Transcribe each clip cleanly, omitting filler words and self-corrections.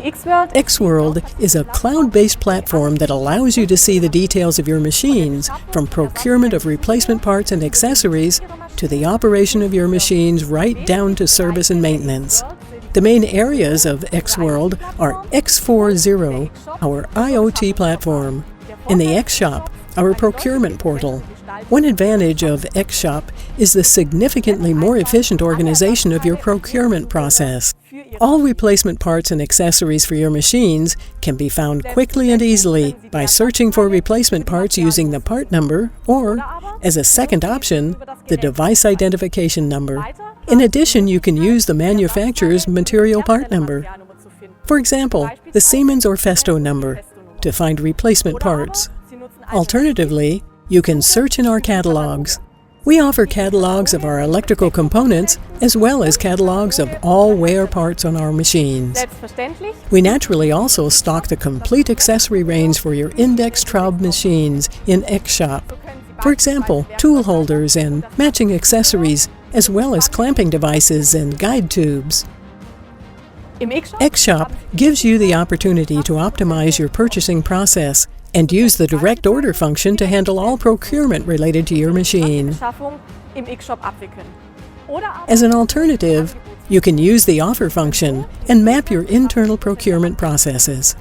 iXworld is a cloud-based platform that allows you to see the details of your machines, from procurement of replacement parts and accessories to the operation of your machines right down to service and maintenance. The main areas of iXworld are X40, our IoT platform, and the X-Shop, our procurement portal. One advantage of X-Shop is the significantly more efficient organization of your procurement process. All replacement parts and accessories for your machines can be found quickly and easily by searching for replacement parts using the part number or, as a second option, the device identification number. In addition, you can use the manufacturer's material part number. For example, the Siemens or Festo number to find replacement parts. Alternatively, you can search in our catalogs. We offer catalogs of our electrical components as well as catalogs of all wear parts on our machines. We naturally also stock the complete accessory range for your INDEX-Werke machines in X-Shop. For example, tool holders and matching accessories, as well as clamping devices and guide tubes. X-Shop gives you the opportunity to optimize your purchasing process and use the direct order function to handle all procurement related to your machine. As an alternative, you can use the offer function and map your internal procurement processes.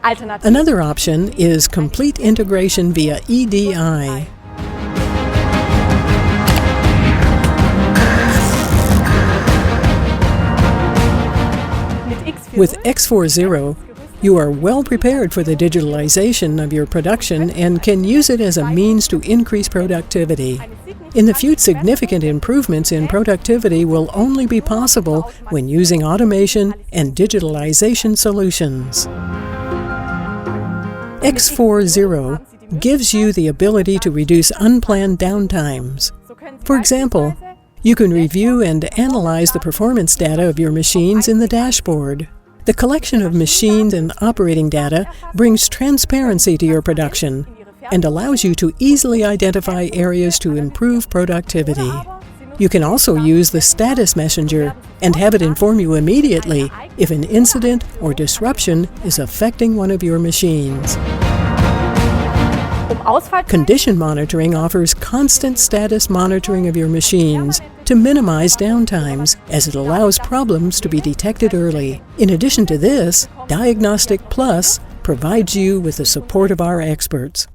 Another option is complete integration via EDI. With X40, you are well prepared for the digitalization of your production and can use it as a means to increase productivity. In the future, significant improvements in productivity will only be possible when using automation and digitalization solutions. X40 gives you the ability to reduce unplanned downtimes. For example, you can review and analyze the performance data of your machines in the dashboard. The collection of machines and operating data brings transparency to your production and allows you to easily identify areas to improve productivity. You can also use the status messenger and have it inform you immediately if an incident or disruption is affecting one of your machines. Condition monitoring offers constant status monitoring of your machines to minimize downtimes, as it allows problems to be detected early. In addition to this, Diagnostic Plus provides you with the support of our experts.